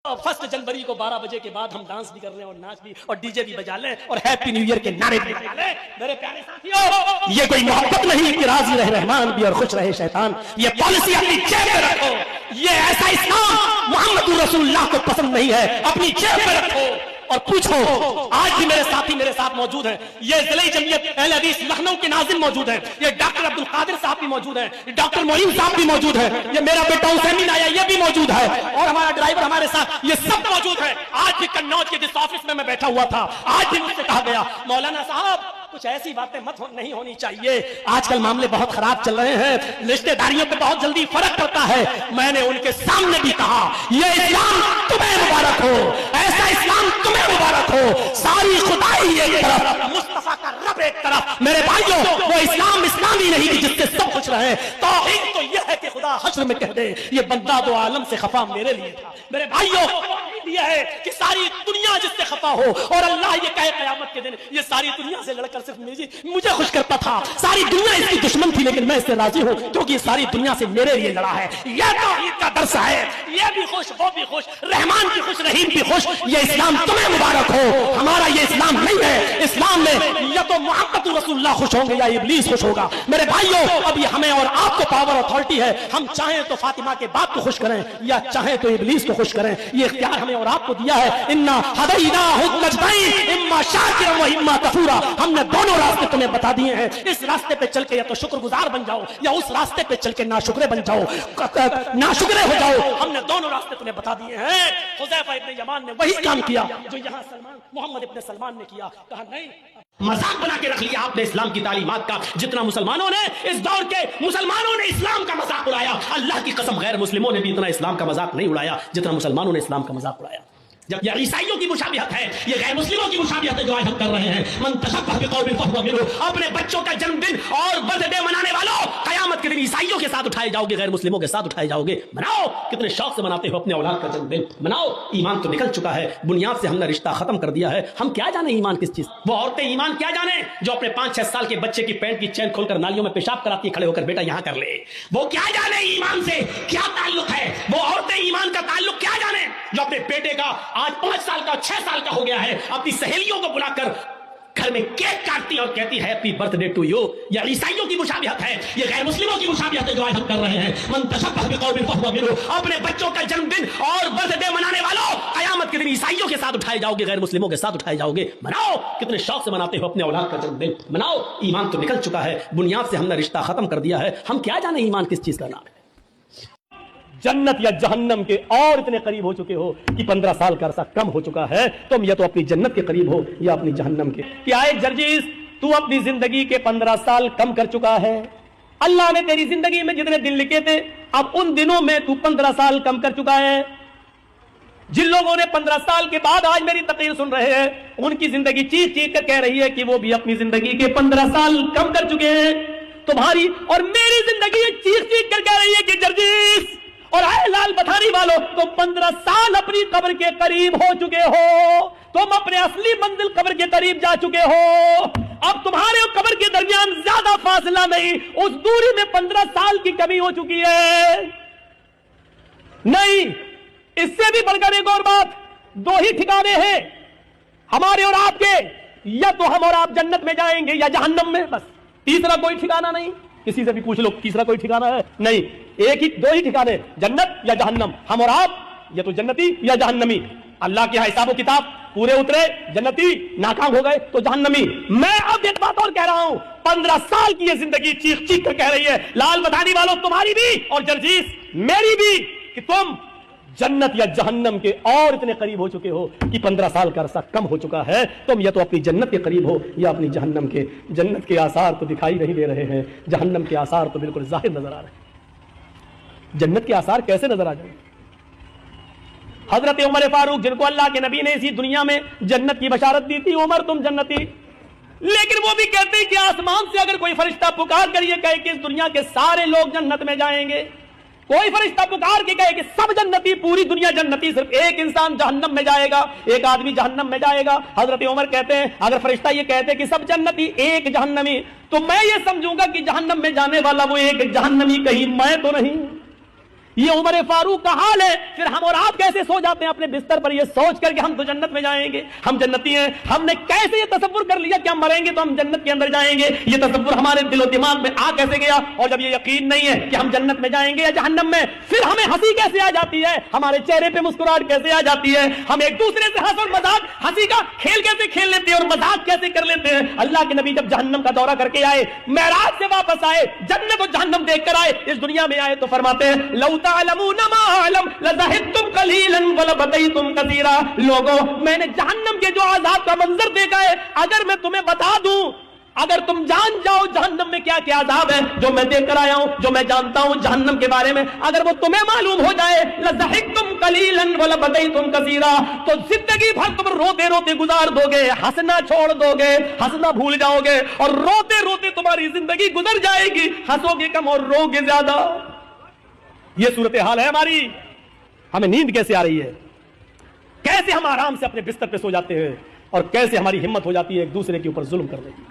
First जनवरी को 12 बजे के बाद हम डांस भी कर रहे हैं और नाच भी और डीजे भी बजा लें और हैप्पी न्यू ईयर के नारे भी लगा लें। मेरे प्यारे साथियों, ये कोई मोहब्बत नहीं कि राजी रहे रहमान भी और खुश रहे शैतान। ये पॉलिसी अपनी जेब में रखो। ये ऐसा इस्लाम मोहम्मद रसूलुल्लाह को पसंद नहीं है, अपनी जेब में रखो और पूछो। आज भी मेरे साथी मेरे साथ मौजूद हैं। ये जिले जमीयत अहले हदीस लखनऊ के नाज़िम मौजूद हैं। ये डॉक्टर अब्दुल कादिर साहब भी मौजूद हैं। डॉक्टर मोइन साहब भी मौजूद हैं। ये मेरा बेटा हुसैन आया, ये भी मौजूद है और हमारा ड्राइवर हमारे साथ, ये सब मौजूद है। आज भी कन्नौज के जिस ऑफिस में मैं बैठा हुआ था, आज भी मुझसे कहा गया मौलाना साहब कुछ ऐसी बातें नहीं होनी चाहिए। आजकल मामले बहुत खराब चल रहे हैं, रिश्तेदारियों पे बहुत जल्दी फर्क पड़ता है। मैंने उनके सामने भी कहा, ये इस्लाम तुम्हें मुबारक हो, ऐसा इस्लाम तुम्हें मुबारक हो। सारी खुदाई एक तरफ, मुस्तफा का रब एक तरफ। मेरे भाइयों, वो इस्लाम इस्लामी नहीं कि जिससे सब खुश रहे। तौहीद तो यह है कि खुदा हश्र में कह दे, ये बंदा दो आलम से खफा मेरे लिए था। मेरे भाइयों, यह है कि सारी दुनिया जिससे खफा हो और अल्लाह ये कहे क़यामत के दिन ये सारी दुनिया से लड़कर सिर्फ मुझे खुश करता था। सारी दुनिया इसकी दुश्मन थी, लेकिन मैं इससे राजी हूं क्योंकि सारी दुनिया से मेरे लिए लड़ा है। यह तौहीद का दर्स है। ये भी खुश, वो भी खुश, रहमान भी खुश, रहीम भी खुश। ये इस्लाम तुम्हें मुबारक हो। हमारा ये इस्लाम नहीं है। इस्लाम में या तो मोहम्मद रसूलुल्लाह खुश होंगे या इब्लीस खुश होगा। मेरे भाइयों, अभी हमें और आपको पावर अथॉरिटी है। हम चाहें तो फातिमा के बाप को खुश करें या चाहें तो इब्लीस को खुश करें। ये इख्तियार हमें और आपको दिया है। इन्ना हदैनाहु नजदैन इम्मा शाकिरन व इम्मा कफूरा। हमने दोनों रास्ते तुम्हें बता दिए हैं। इस रास्ते पे चल के या तो शुक्रगुजार बन जाओ या उस रास्ते पे चल के नाशुक्रे बन जाओ, नाशुक्रे हो जाओ। हमने दोनों रास्ते तुम्हें बता दिए हैं। हुज़ैफा इब्न यमान ने वही काम किया जो यहाँ मोहम्मद इब्न सलमान ने किया। कहा नहीं, मजाक बना के रख लिया आपने इस्लाम की तालीमात का। जितना मुसलमानों ने इस दौर के मुसलमानों ने इस्लाम का मजाक उड़ाया, अल्लाह की कसम गैर मुस्लिमों ने भी इतना इस्लाम का मजाक नहीं उड़ाया जितना मुसलमानों ने इस्लाम का मजाक उड़ाया। जब ये ईसाइयों की मुशाबिहत है, ये गैर मुस्लिमों की मुशाबिहत है जो आज हम कर रहे हैं। मन तशब्बह बिक़ौमिन फहुव मिन्हुम। अपने बच्चों का जन्मदिन और बर्थडे मनाने वालों, कयामत के दिन ईसाइयों के साथ उठाए जाओगे, गैर मुस्लिमों के साथ उठाए जाओगे। मनाओ, कितने शौक से मनाते हो अपने औलाद का जन्मदिन, मनाओ। ईमान तो निकल चुका है, बुनियाद से हमने रिश्ता खत्म कर दिया है। हम क्या जाने ईमान किस चीज। वो औरतें ईमान क्या जाने जो अपने 5-6 साल के बच्चे की पैंट की चैन खोलकर नालियों में पेशाब कराती है खड़े होकर, बेटा यहां कर ले। वो क्या जाने ईमान से क्या ताल्लुक है। वो औरतें ईमान का ताल्लुक क्या जाने जो अपने बेटे का आज 5 साल का 6 साल का हो गया है, अपनी सहेलियों को बुलाकर घर में केक काटती और कहती है हैप्पी बर्थडे टू यू। ये ईसाइयों की मुशाबिहत है, ये गैर मुस्लिमों की मुशाबिहत है जो आज हम कर रहे हैं। मन तशब्बह बिक़ौमिन फहुव मिन्हुम। अपने बच्चों का जन्मदिन और बर्थडे मनाने वालों, कयामत के दिन ईसाइयों के साथ उठाए जाओगे, गैर मुस्लिमों के साथ उठाए जाओगे। मनाओ, कितने शौक से मनाते हो अपने औलाद का जन्मदिन, मनाओ। ईमान तो निकल चुका है, बुनियाद से हमने रिश्ता खत्म कर दिया है। हम क्या जाने ईमान किस चीज का नाम है। जन्नत या जहन्नम के और इतने करीब हो चुके हो कि 15 साल का अरसा कम हो चुका है। तुम या तो अपनी जन्नत के करीब हो या अपनी जहन्नम के। क्या है जर्जीस, तू अपनी जिंदगी के 15 साल कम कर चुका है। अल्लाह ने तेरी जिंदगी में जितने दिन लिखे थे, अब उन दिनों में तू 15 साल कम कर चुका है। जिन लोगों ने 15 साल के बाद आज मेरी तकरीर सुन रहे हैं, उनकी जिंदगी चीख चीख कर कह रही है कि वो भी अपनी जिंदगी के 15 साल कम कर चुके हैं। तुम्हारी और मेरी जिंदगी चीख चीख कर कह रही है कि जर्जीस और आए लाल बथानी वालों, तो 15 साल अपनी कब्र के करीब हो चुके हो। तुम अपने असली मंजिल कब्र के करीब जा चुके हो। अब तुम्हारे और कब्र के दरमियान ज्यादा फासला नहीं, उस दूरी में 15 साल की कमी हो चुकी है। नहीं, इससे भी बढ़कर एक और बात, 2 ही ठिकाने हैं हमारे और आपके, या तो हम और आप जन्नत में जाएंगे या जहन्नम में, बस। तीसरा कोई ठिकाना नहीं। किसी से भी पूछ लो तीसरा कोई ठिकाना है नहीं। एक ही 2 ही ठिकाने, जन्नत या जहन्नम। हम और आप या तो जन्नती या जहन्नमी। अल्लाह के हिसाब किताब पूरे उतरे, जन्नती नाकाम हो गए तो जहन्नमी। मैं अब एक बात और कह रहा हूं, 15 साल की ये जिंदगी चीख चीख कर कह रही है, लाल बदानी वालों तुम्हारी भी और जर्जीस मेरी भी, कि तुम जन्नत या जहन्नम के और इतने करीब हो चुके हो कि 15 साल का अरसा कम हो चुका है। तुम या तो अपनी जन्नत के करीब हो या अपनी जहन्नम के। जन्नत के आसार तो दिखाई नहीं दे रहे हैं, जहन्नम के आसार तो बिल्कुल जाहिर नजर आ रहे हैं। जन्नत के आसार कैसे नजर आ जाए। हजरत उमर फारूक, जिनको अल्लाह के नबी ने इसी दुनिया में जन्नत की बशारत दी थी, उमर तुम जन्नती, लेकिन वो भी कहते हैं कि आसमान से अगर कोई फरिश्ता पुकार कर ये कहे कि इस दुनिया के सारे लोग जन्नत में जाएंगे, कोई फरिश्ता पुकार के कहे कि सब जन्नती, पूरी दुनिया जन्नती, सिर्फ एक इंसान जहन्नम में जाएगा, एक आदमी जहन्नम में जाएगा। हजरत उमर कहते हैं अगर फरिश्ता ये कहते कि सब जन्नती एक जहन्नमी, तो मैं ये समझूंगा कि जहन्नम में जाने वाला वो एक जहन्नमी कहीं मैं तो नहीं। یہ عمر فاروق کا حال ہے. پھر ہم اور آپ کیسے سو جاتے ہیں اپنے بستر پر یہ سوچ کر کہ ہم تو جنت میں جائیں گے, ہم جنتی ہیں. ہم نے کیسے یہ تصور کر لیا کہ ہم مریں گے تو ہم جنت کے اندر جائیں گے؟ یہ تصور ہمارے دل و دماغ میں آ کیسے گیا؟ اور جب یہ یقین نہیں ہے کہ ہم جنت میں جائیں گے یا جہنم میں, پھر ہمیں ہنسی کیسے آ جاتی ہے, ہمارے چہرے پہ مسکراہٹ کیسے آ جاتی ہے, ہم ایک دوسرے سے ہنس اور مذاق, ہنسی کا کھیل کیسے کھیل لیتے ہیں اور مذاق کیسے کر لیتے ہیں؟ اللہ کے نبی جب جہنم کا دورہ کر کے آئے, معراج سے واپس آئے, جنت و جہنم دیکھ کر آئے, اس دنیا میں آئے تو فرماتے ہیں لو تعلمون ما اعلم لذهبتم قليلا ولبقيتم كثيرا. لوگوں, میں نے جہنم کے جو عذاب کا منظر دیکھا ہے, اگر میں تمہیں بتا دوں, اگر تم جان جاؤ جہنم میں کیا کیا عذاب ہے جو میں دیکھ کر آیا ہوں, جو میں جانتا ہوں جہنم کے بارے میں, اگر وہ تمہیں معلوم ہو جائے لذهبتم قليلا ولبقيتم كثيرا, تو زندگی بھر تم روتے روتے گزار دو گے, ہنسنا چھوڑ دو گے, ہنسنا بھول جاؤ گے, اور روتے روتے تمہاری زندگی گزر جائے گی, ہنسو گے کم اور رو گے زیادہ. یہ صورتحال ہے ہماری. ہمیں نیند کیسے آ رہی ہے, کیسے ہم آرام سے اپنے بستر پہ سو جاتے ہیں, اور کیسے ہماری ہمت ہو جاتی ہے ایک دوسرے کے اوپر ظلم کرنے کی.